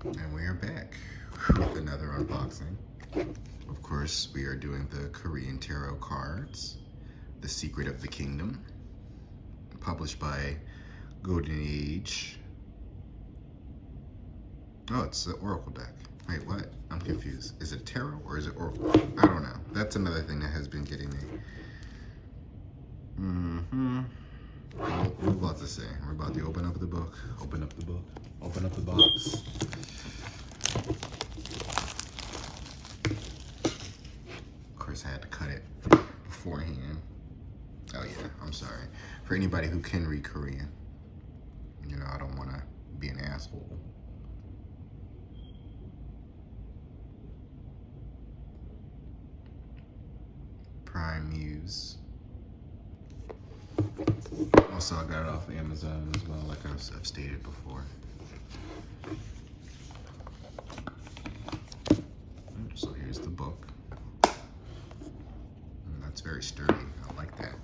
And we are back with another unboxing. Of course, we are doing the Korean tarot cards, The Secret of the Kingdom, published by Golden Age. Oh, it's the Oracle deck. Wait, what? I'm confused. Is it tarot or is it Oracle? I don't know. That's another thing that has been getting me. We're about to say. We're about to open up the book. Open up the book. Open up the box. Of course, I had to cut it beforehand. Oh yeah, I'm sorry. For anybody who can read Korean, you know, I don't want to be an asshole. Prime Muse. Also, I got it off Amazon as well, like I've stated before. So here's the book. That's very sturdy. I like that.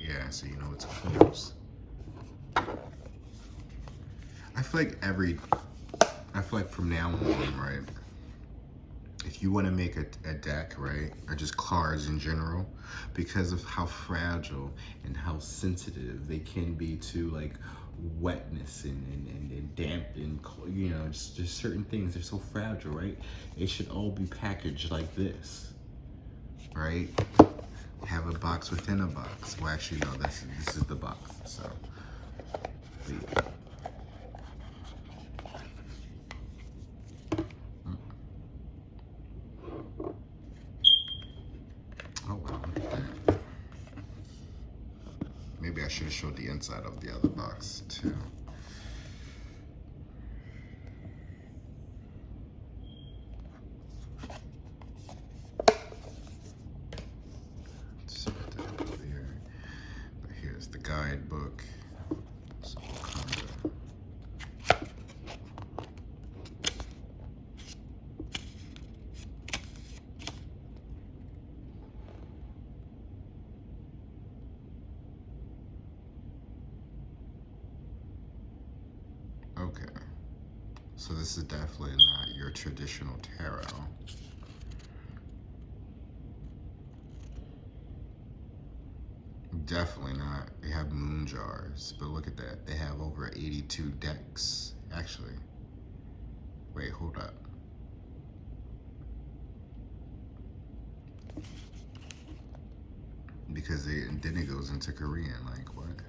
Yeah, so you know it's closed. I feel like from now on, right? If you want to make a deck, right, or just cards in general, because of how fragile and how sensitive they can be to like wetness and damp and, you know, just certain things, they're so fragile, right? It should all be packaged like this, right? Have a box within a box. Well, actually, no, this is the box. So, yeah. Oh wow. Maybe I should have showed the inside of the other box too. Let's put that over here. But here's the guidebook. So okay. So this is definitely not your traditional tarot. Definitely not. They have moon jars, but look at that. They have over 82 decks, actually. Wait, hold up. Because then it goes into Korean, like what?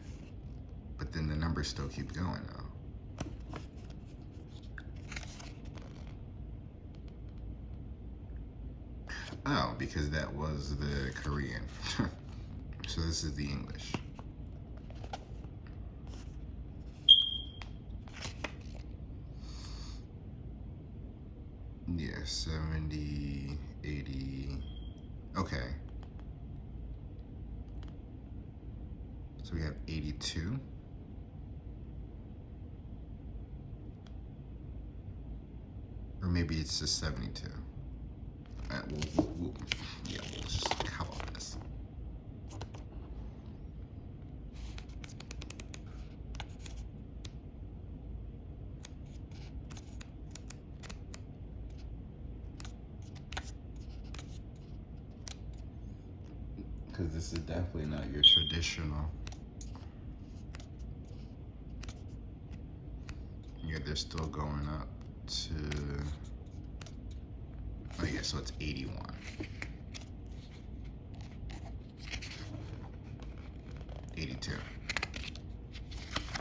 But then the numbers still keep going though. Oh, because that was the Korean. So this is the English. Yeah, 70, 80. Okay. So we have 82. Or maybe it's just 72. We'll just, how about this? Because this is definitely not your traditional. Yeah, they're still going up to, oh yeah, so it's 81. 82.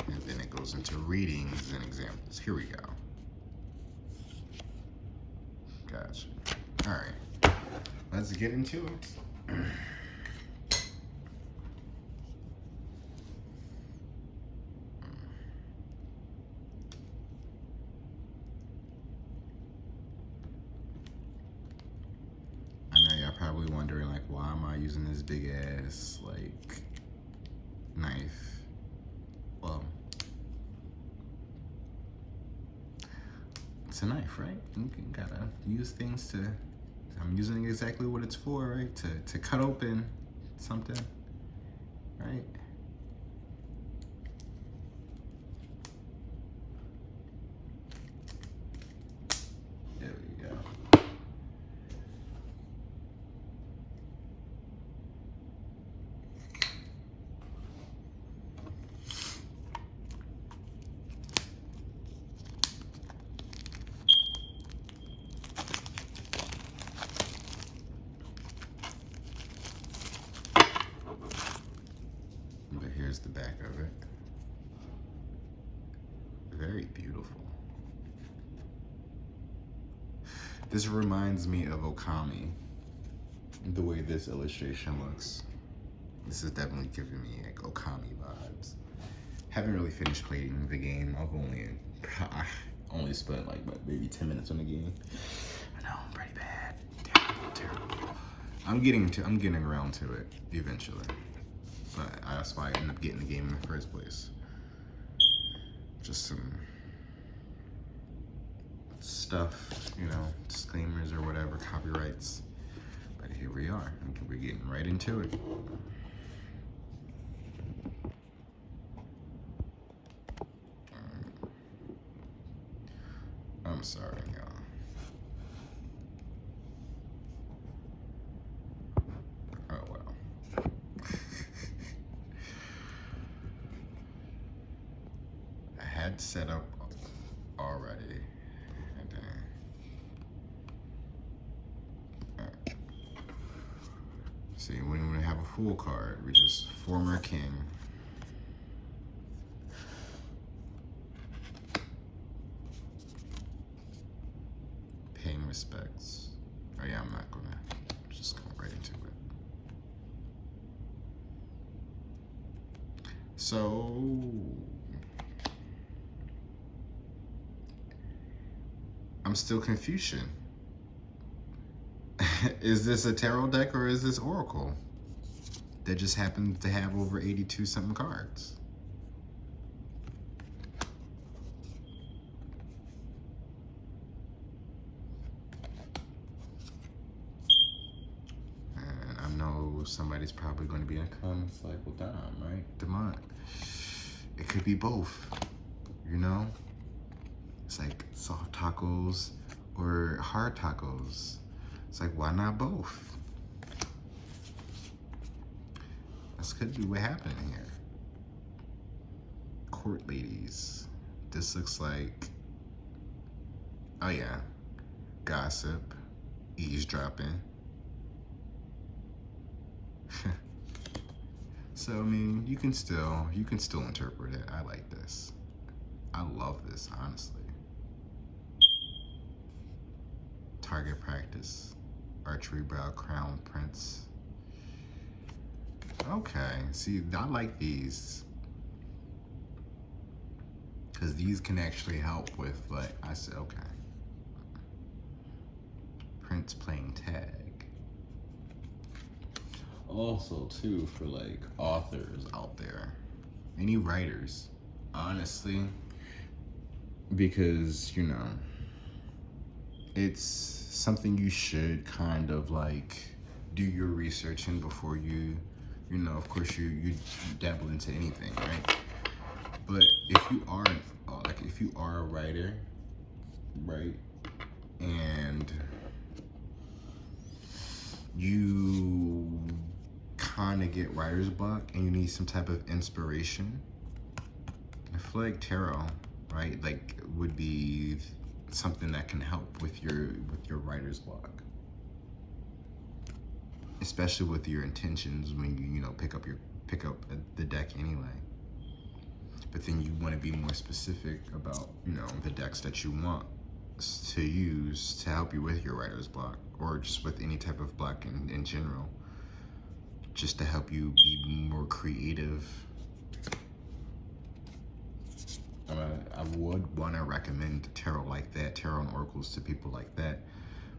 And then it goes into readings and examples. Here we go. Gotcha. All right, let's get into it. I know y'all probably wondering, like, why am I using this big ass, like, knife? Well, it's a knife, right? You gotta use things to, I'm using exactly what it's for, right? To cut open something, right? back of it. Very beautiful. This reminds me of Okami, the way this illustration looks. This is definitely giving me like Okami vibes. Haven't really finished playing the game. I've only spent like maybe 10 minutes on the game. I know, I'm pretty bad. Terrible. I'm getting around to it eventually. But that's why I ended up getting the game in the first place. Just some stuff, you know, disclaimers or whatever, copyrights. But here we are. We're getting right into it. I'm sorry, y'all. Oh well. I had set up already. And then, right. See, we don't even have a full card. We just former king. Paying respects. Oh yeah, I'm not gonna just go right into it. So I'm still Confucian. Is this a tarot deck or is this Oracle? That just happens to have over 82 something cards. And I know somebody's probably going to be in the comments like, well, damn, right? Demont. It could be both, you know? It's like soft tacos or hard tacos. It's like, why not both? This could be what happened here. Court ladies. This looks like, oh yeah, gossip, eavesdropping. So I mean, you can still interpret it. I like this. I love this, honestly. Target practice, archery brow, crown prince. Okay, see, I like these because these can actually help with, like, I said, okay. Prince playing tag. Also, too, for like authors out there, any writers, honestly, because, you know, it's something you should kind of like do your research in before you know, of course you dabble into anything, right? But if you are if you are a writer, right, and you kind of get writer's block and you need some type of inspiration, I feel like tarot, right, like would be something that can help with your writer's block, especially with your intentions when you know pick up the deck anyway. But then you want to be more specific about, you know, the decks that you want to use to help you with your writer's block, or just with any type of block in general, just to help you be more creative. I would want to recommend tarot like that, tarot and oracles to people like that,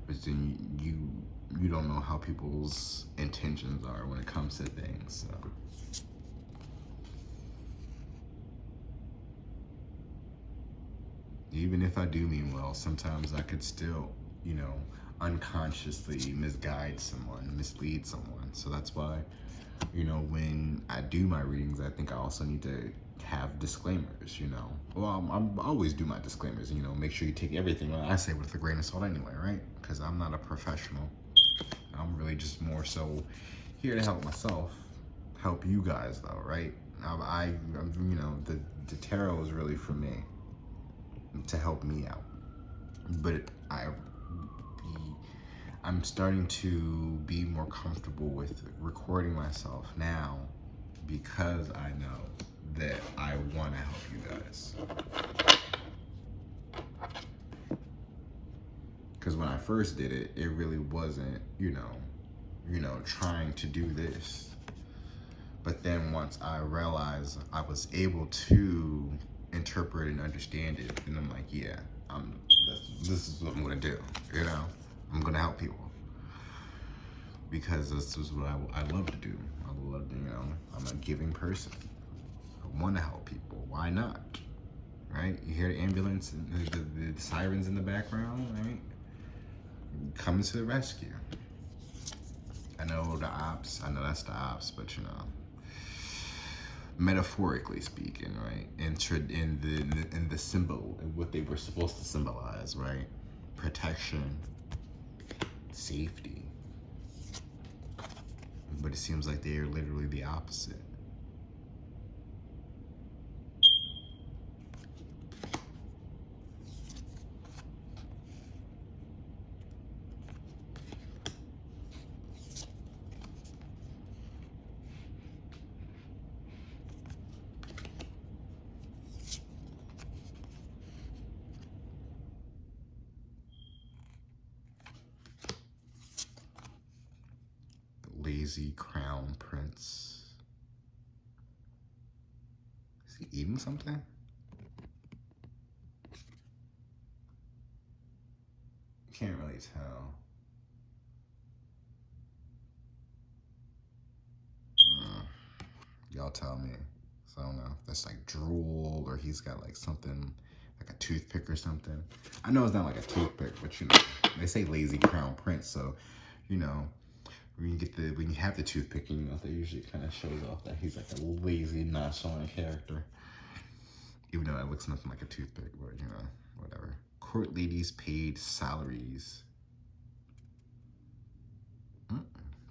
but then you don't know how people's intentions are when it comes to things. So. Even if I do mean well, sometimes I could still, you know, unconsciously mislead someone. So that's why, you know, when I do my readings, I think I also need to have disclaimers, you know. Well, I always do my disclaimers, you know, make sure you take everything I say with a grain of salt anyway, right? Because I'm not a professional. I'm really just more so here to help myself, help you guys though, right? I'm you know, the tarot is really for me, to help me out. But I'm starting to be more comfortable with recording myself now, because I know that I want to help you guys. Because when I first did it, it really wasn't, trying to do this. But then once I realized I was able to interpret and understand it, and I'm like, yeah, this is what I'm gonna do. I'm gonna help people because this is what I love to do. I love, I'm a giving person. I want to help people. Why not? Right? You hear the ambulance, and the sirens in the background, right? Coming to the rescue. I know the ops. I know that's the ops, but metaphorically speaking, right? In the symbol, what they were supposed to symbolize, right? Protection, safety. But it seems like they are literally the opposite. Lazy crown prince. Is he eating something? Can't really tell. Y'all tell me. So I don't know if that's like drool or he's got like something like a toothpick or something. I know it's not like a toothpick, but they say lazy crown prince, so when you have the toothpick in your mouth, it usually kind of shows off that he's like a lazy, nonchalant character. Even though it looks nothing like a toothpick, but whatever. Court ladies paid salaries.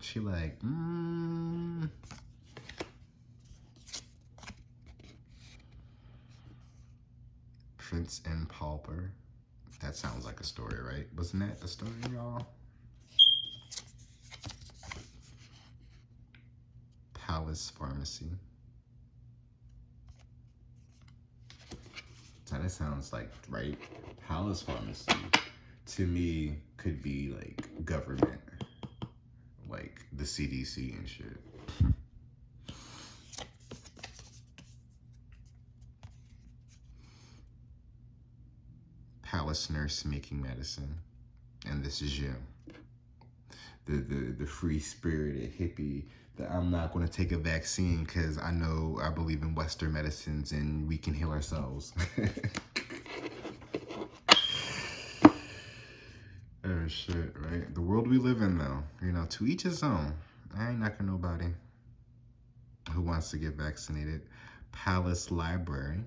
She like, Prince and Pauper. That sounds like a story, right? Wasn't that the story, y'all? Palace Pharmacy. That sounds like, right? Palace Pharmacy, to me, could be like government. Like the CDC and shit. Palace nurse making medicine. And this is you. The free-spirited hippie that I'm not going to take a vaccine because I believe in Western medicines and we can heal ourselves. Oh shit, right? The world we live in though, to each his own. I ain't knocking nobody who wants to get vaccinated. Palace Library,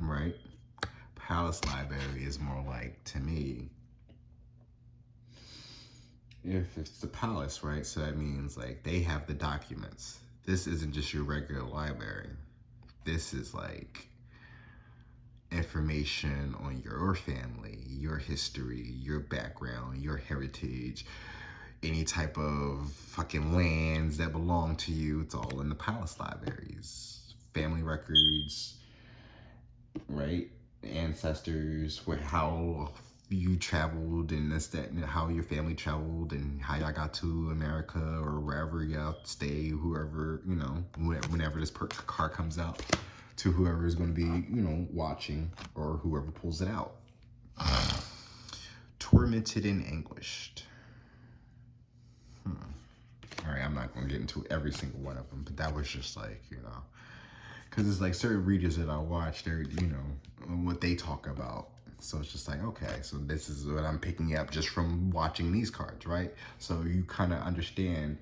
right? Palace Library is more like, to me, if it's the palace, right? So that means like they have the documents. This isn't just your regular library. This is like information on your family, your history, your background, your heritage, any type of fucking lands that belong to you. It's all in the palace libraries. Family records, right? Ancestors, how you traveled and this, that, and how your family traveled and how y'all got to America or wherever y'all stay, whoever, whenever this car comes out, to whoever is going to be, watching or whoever pulls it out. Tormented and anguished. All right, I'm not going to get into every single one of them, but that was just like, because it's like certain readers that I watch, they're, what they talk about. So it's just like, okay, so this is what I'm picking up just from watching these cards, right? So you kind of understand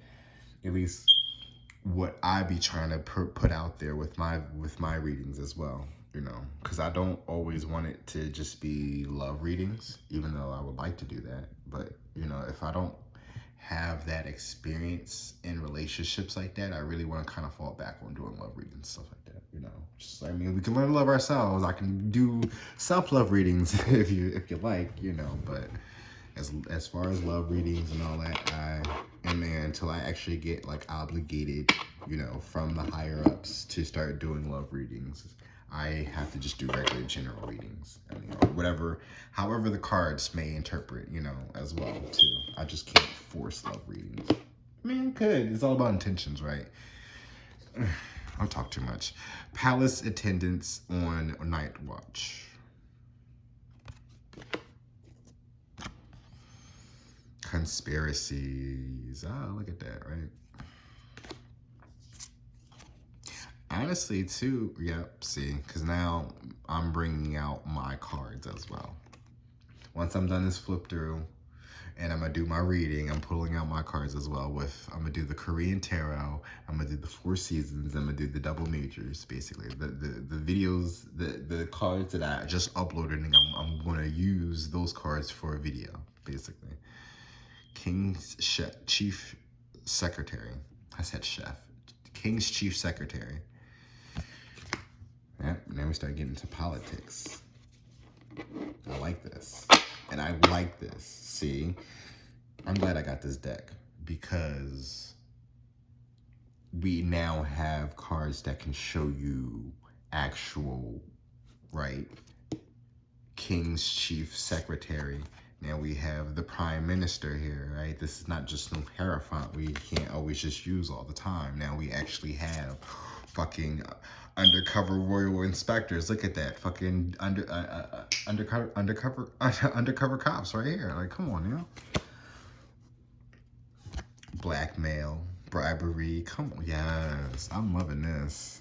at least what I be trying to put out there with my readings as well, because I don't always want it to just be love readings, even though I would like to do that. But, if I don't have that experience in relationships like that, I really want to kind of fall back on doing love readings and stuff like that, we can learn to love ourselves. I can do self-love readings if you like, but as far as love readings and all that, I am there until I actually get like obligated you know, from the higher ups to start doing love readings. I have to just do regular general readings. I mean, or whatever, however the cards may interpret, you know, as well too. I just can't force love readings. I mean, I could. It's all about intentions, right? I'll talk too much. Palace attendants on night watch. Conspiracies. Oh, look at that, right? Honestly, too, yep, see, because now I'm bringing out my cards as well. Once I'm done this flip through and I'm going to do my reading, I'm pulling out my cards as well I'm going to do the Korean Tarot, I'm going to do the 4 Seasons, I'm going to do the double majors, basically. The videos, the cards that I just uploaded, and I'm going to use those cards for a video, basically. King's Chief Secretary. I said chef. King's Chief Secretary. Yep, now we start getting into politics. I like this. And I like this. See? I'm glad I got this deck because we now have cards that can show you actual, right? King's Chief Secretary. Now we have the Prime Minister here, right? This is not just no Hierophant we can't always just use all the time. Now we actually have fucking undercover royal inspectors. Look at that. Fucking undercover cops right here. Like, come on, you know? Blackmail, bribery. Come on. Yes, I'm loving this.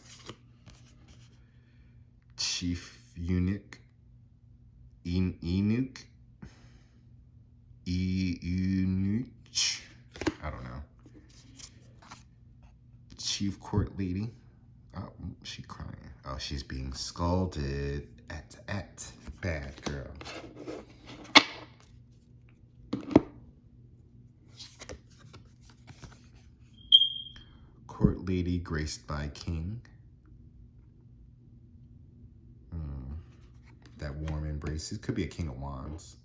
Chief Eunuch. Eunuch. I don't know. Chief Court Lady. Oh, she crying. Oh, she's being scolded. At. Bad girl. Court Lady graced by King. That warm embrace. It could be a King of Wands.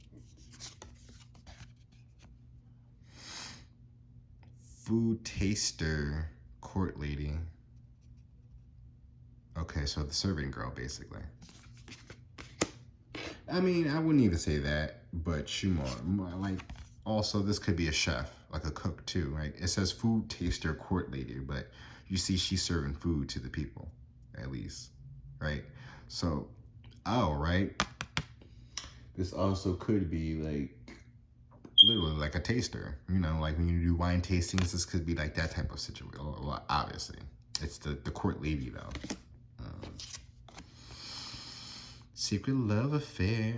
Food taster, court lady. Okay, so the serving girl, basically. I mean, I wouldn't even say that, but she more like, also this could be a chef, like a cook too, right? It says food taster, court lady, but you see she's serving food to the people, at least, right? So, oh, right? This also could be like, literally like a taster, you know, like when you do wine tastings, this could be like that type of situation. Well, obviously, it's the court lady though. Secret love affair.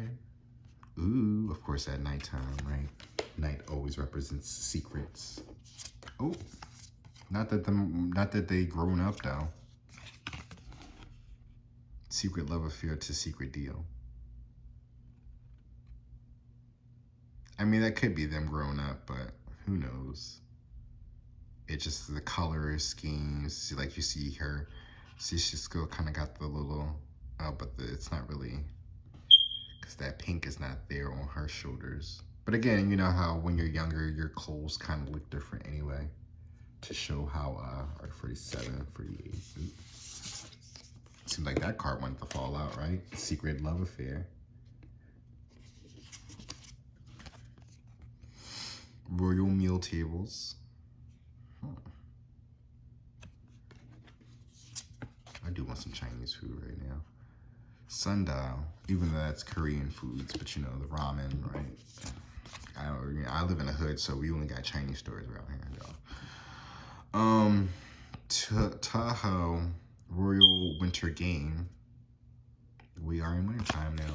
Ooh, of course at nighttime, right? Night always represents secrets. Oh, not that they grown up though. Secret love affair to secret deal. I mean, that could be them grown up, but who knows? It's just the color schemes. See, like you see her. See, she's still kind of got the little, but it's not really, because that pink is not there on her shoulders. But again, you know how when you're younger, your clothes kind of look different anyway, to show how, 47, 48. Seems like that card wanted to fall out, right? Secret love affair. Royal meal tables. I do want some Chinese food right now. Sundial, even though that's Korean foods, but you know, the ramen, right? I live in a hood, so we only got Chinese stores around here, y'all. Tahoe Royal Winter Game. We are in wintertime now.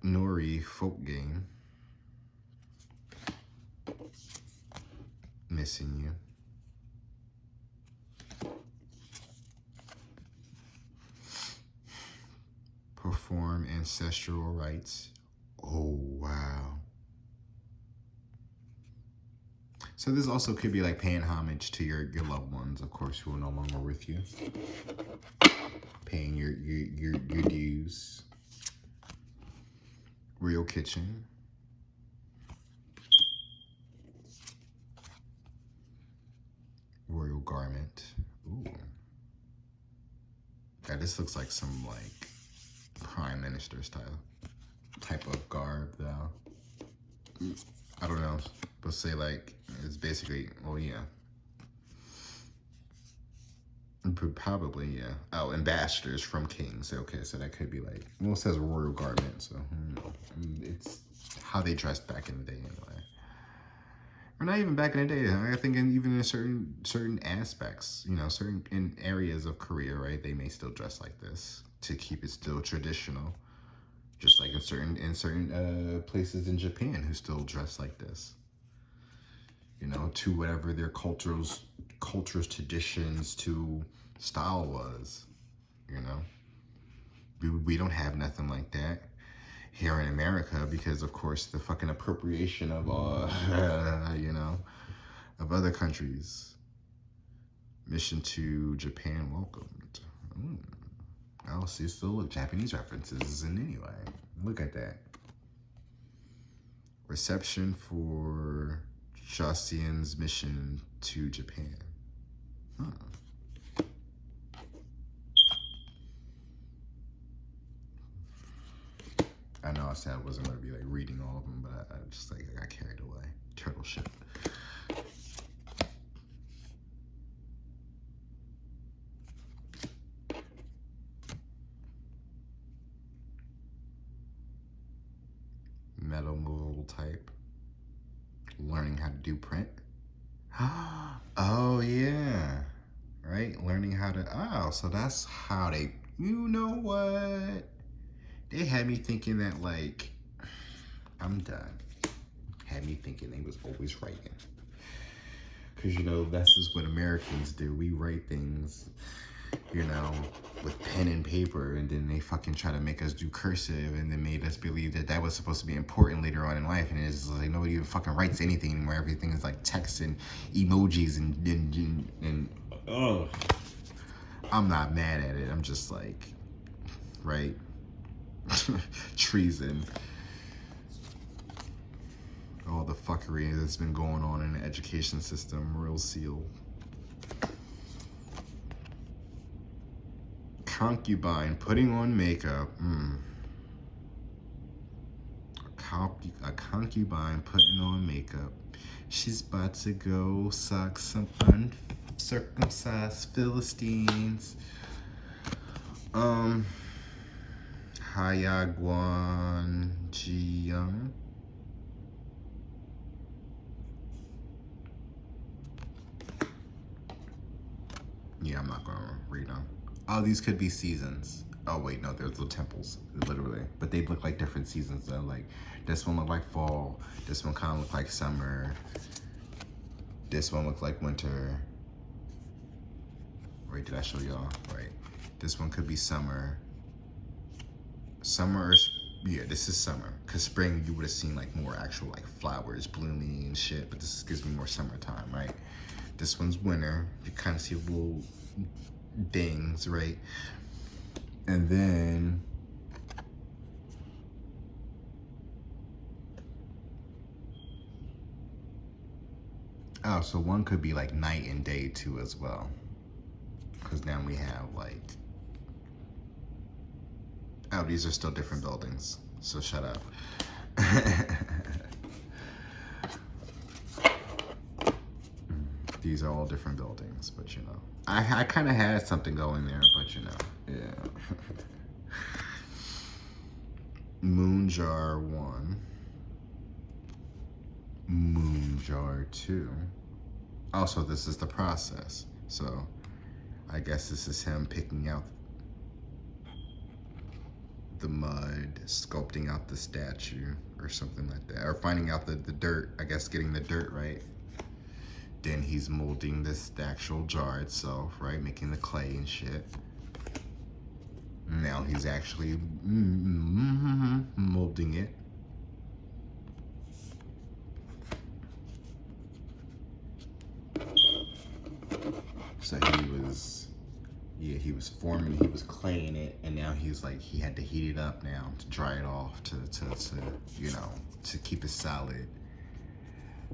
Nori Folk Game. Missing you. Perform ancestral rites. Oh, wow. So this also could be like paying homage to your loved ones, of course, who are no longer with you. Paying your dues. Real kitchen. Royal garment. Ooh. Yeah, this looks like some like prime minister style type of garb though. I don't know, but say like it's basically, well, yeah, probably, yeah. Oh, ambassadors from kings. Okay, so that could be like, well, it says royal garment, so it's how they dressed back in the day anyway. Or not even back in the day. I think even in certain aspects, you know, certain in areas of Korea, right, they may still dress like this to keep it still traditional. Just like in certain places in Japan who still dress like this. You know, to whatever their cultures, traditions, to style was. You know, we don't have nothing like that here in America because, of course, the fucking appropriation of you know, of other countries. Mission to Japan welcomed. Oh, see, still Japanese references in anyway. Look at that. Reception for Joseon's mission to Japan. Huh. I know I said I wasn't going to be like reading all of them, but I just like I got carried away. Turtle ship. Metal mold type. Learning how to do print. Oh yeah. Right? Learning how to, oh, so that's how they, you know what? They had me thinking that like, I'm done. Had me thinking they was always writing. Cause you know, that's just what Americans do. We write things, you know, with pen and paper, and then they fucking try to make us do cursive, and then made us believe that that was supposed to be important later on in life, and it's like nobody even fucking writes anything anymore. Everything is like text and emojis and oh, I'm not mad at it. I'm just like, right, treason. All the fuckery that's been going on in the education system, real seal. Concubine putting on makeup. A concubine putting on makeup. She's about to go suck some uncircumcised Philistines. Hayagwan Jiyoung. Yeah, I'm not gonna read them. Oh, these could be seasons. Oh wait, no, they're little temples, literally. But they look like different seasons though. Like this one looked like fall. This one kind of looked like summer. This one looked like winter. Wait, did I show y'all? Right. This one could be summer. Summer, yeah, this is summer. Cause spring you would have seen like more actual like flowers blooming and shit. But this gives me more summertime, right? This one's winter. You kind of see little dings, right? And then oh, so one could be like night and day too as well. Because now we have like, oh, these are still different buildings. So shut up. These are all different buildings, but you know. I kind of had something going there, but you know, yeah. Moonjar 1. Moonjar 2. Also, this is the process. So, I guess this is him picking out the mud, sculpting out the statue or something like that. Or finding out the dirt, I guess getting the dirt right. Then he's molding the actual jar itself, right? Making the clay and shit. Now he's actually molding it. So he was forming, he was claying it, and now he's like, he had to heat it up now to dry it off to you know, to keep it solid.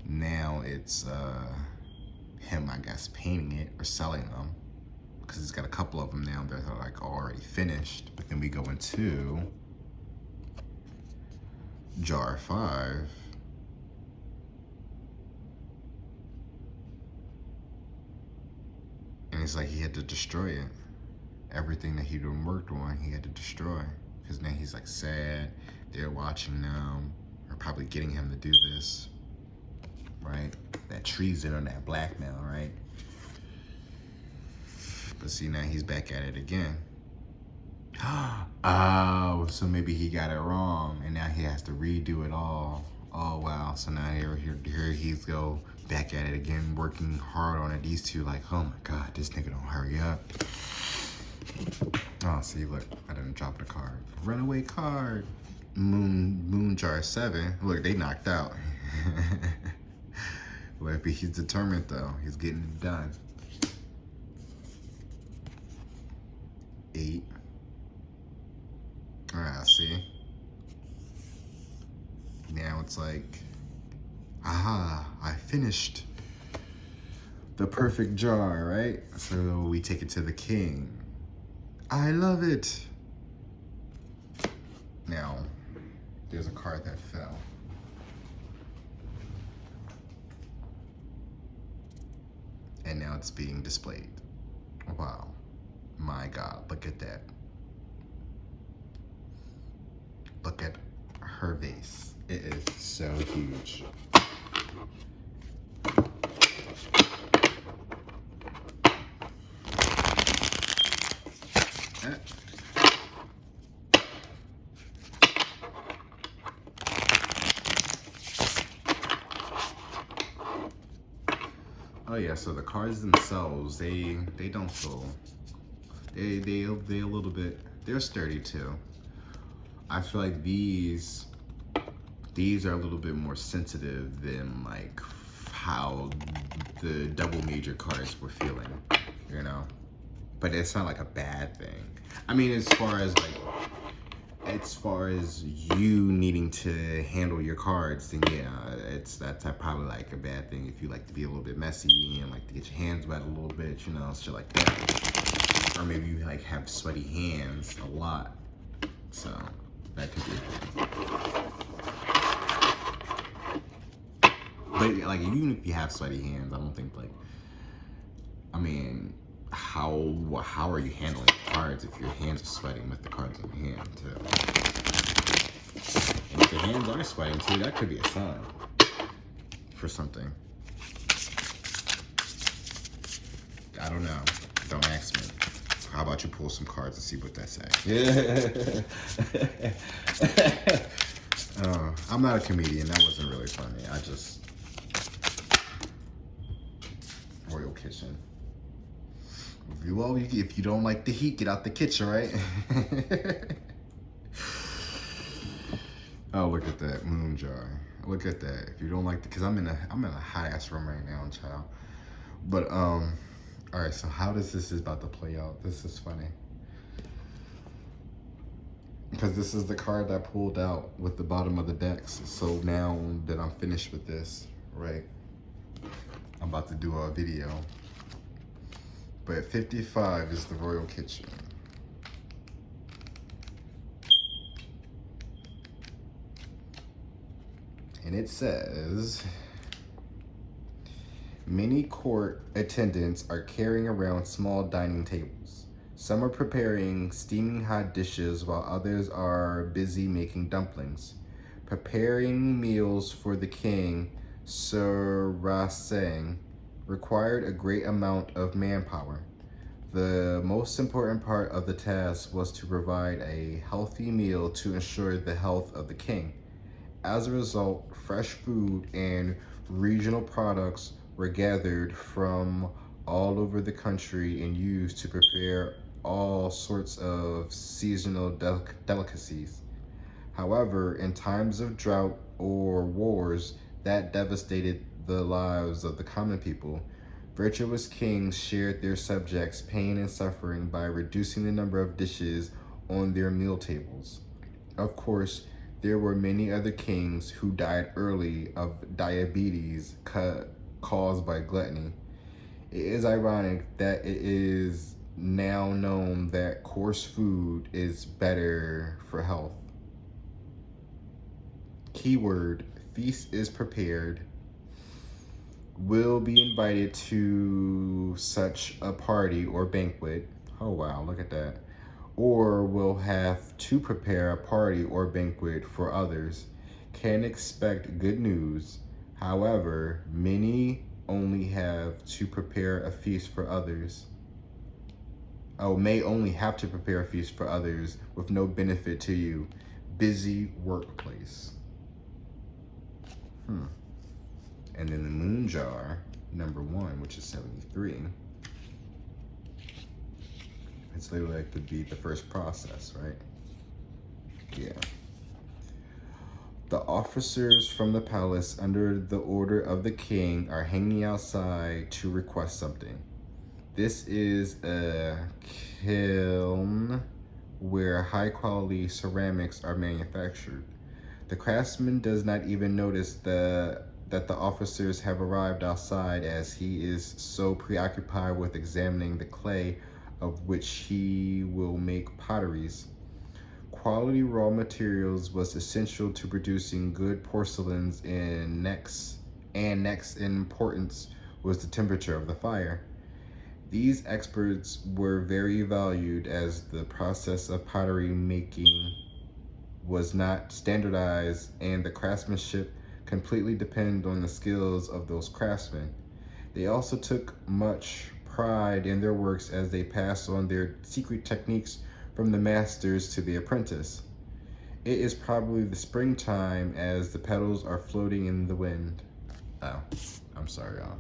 Now it's him, I guess, painting it or selling them, because he's got a couple of them now that are like already finished. But then we go into jar 5. And it's like he had to destroy it. Everything that he'd been worked on, he had to destroy. Because now he's like sad. They're watching now, or probably getting him to do this, right? That treason or that blackmail, right? But see, now he's back at it again. Oh, so maybe he got it wrong, and now he has to redo it all. Oh wow! So now here he's go back at it again, working hard on it. These two like, oh my god, this nigga don't hurry up. Oh, see, look, I didn't drop the card. Runaway card. Moon jar 7. Look, they knocked out. But he's determined though. He's getting it done. 8. All right, see. Now it's like, aha, I finished the perfect jar, right? So we take it to the king. I love it. Now, there's a card that fell. And now it's being displayed. Wow. My God, look at that. Look at her vase. It is so huge. Oh yeah, so the cards themselves, they don't feel, they a little bit, they're sturdy too. I feel like these are a little bit more sensitive than like how the double major cards were feeling, you know? But it's not like a bad thing. I mean, as far as you needing to handle your cards, then yeah, that's probably like a bad thing if you like to be a little bit messy and like to get your hands wet a little bit, you know, shit like that. Or maybe you like have sweaty hands a lot, so that could be a thing. But like, even if you have sweaty hands, I don't think like, I mean, how are you handling cards if your hands are sweating with the cards in your hand too? And if your hands are sweating too, that could be a sign for something. I don't know. Don't ask me. How about you pull some cards and see what that says? Yeah. I'm not a comedian. That wasn't really funny. I just Royal Kitchen. Well, if you don't like the heat, get out the kitchen, right? Oh, look at that moon jar. Look at that. If you don't like because I'm in a hot ass room right now, child. But all right. So how this is about to play out? This is funny because this is the card that pulled out with the bottom of the decks. So now that I'm finished with this, right? I'm about to do a video. But 55 is the Royal Kitchen. And it says, many court attendants are carrying around small dining tables. Some are preparing steaming hot dishes while others are busy making dumplings. Preparing meals for the king, Sir Rasang, required a great amount of manpower. The most important part of the task was to provide a healthy meal to ensure the health of the king. As a result, fresh food and regional products were gathered from all over the country and used to prepare all sorts of seasonal delicacies. However, in times of drought or wars that devastated the lives of the common people, virtuous kings shared their subjects' pain and suffering by reducing the number of dishes on their meal tables. Of course, there were many other kings who died early of diabetes caused by gluttony. It is ironic that it is now known that coarse food is better for health. Keyword, feast is prepared. Will be invited to such a party or banquet. Oh wow, look at that. Or will have to prepare a party or banquet for others. Can expect good news. However, many only have to prepare a feast for others. Oh, may only have to prepare a feast for others with no benefit to you. Busy workplace. And then the moon jar, number 1, which is 73. It's literally like could be the first process, right? Yeah. The officers from the palace under the order of the king are hanging outside to request something. This is a kiln where high quality ceramics are manufactured. The craftsman does not even notice that the officers have arrived outside, as he is so preoccupied with examining the clay of which he will make potteries. Quality raw materials was essential to producing good porcelains, and next in importance was the temperature of the fire. These experts were very valued, as the process of pottery making was not standardized, and the craftsmanship completely depended on the skills of those craftsmen. They also took much pride in their works, as they passed on their secret techniques from the masters to the apprentice. It is probably the springtime, as the petals are floating in the wind. Oh, I'm sorry, y'all.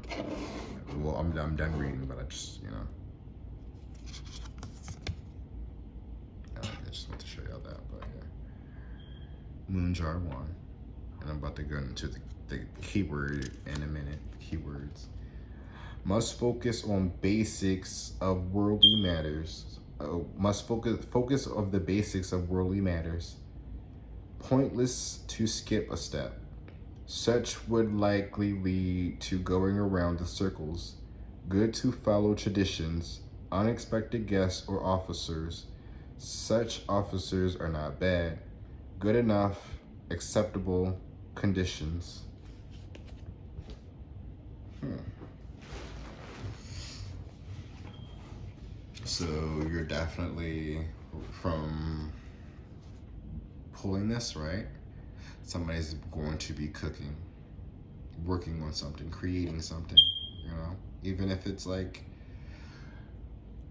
Well, I'm done reading, but I just, I just want to show y'all that, but yeah. Moon jar 1. And I'm about to go into the keyword in a minute. Keywords. Must focus on basics of worldly matters. Must focus of the basics of worldly matters. Pointless to skip a step. Such would likely lead to going around the circles. Good to follow traditions. Unexpected guests or officers. Such officers are not bad. Good enough. Acceptable conditions. So you're definitely, from pulling this, right? Somebody's going to be cooking, working on something, creating something, even if it's like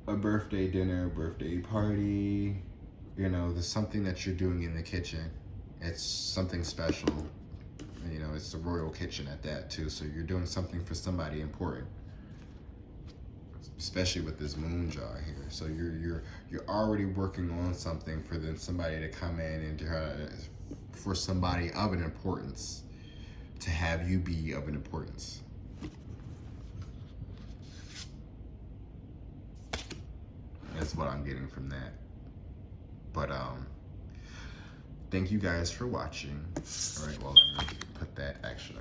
a birthday dinner, birthday party, there's something that you're doing in the kitchen. It's something special. It's the royal kitchen at that too. So you're doing something for somebody important, especially with this moon jar here. So you're already working on something for somebody to come in and for somebody of an importance, to have you be of an importance. That's what I'm getting from that. But thank you guys for watching. All right, well, let me put that actually,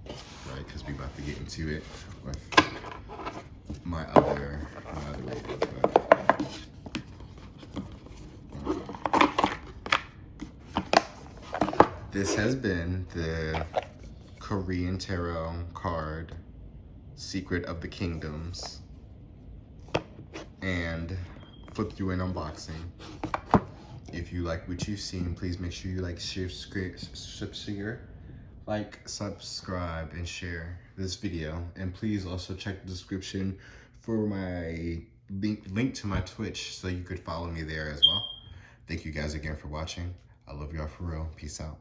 right, because we're about to get into it with my other reading. This has been the Korean Tarot card, Secret of the Kingdoms, and flip through an unboxing. If you like what you've seen, please make sure you subscribe, and share this video. And please also check the description for my link to my Twitch, so you could follow me there as well. Thank you guys again for watching. I love y'all for real. Peace out.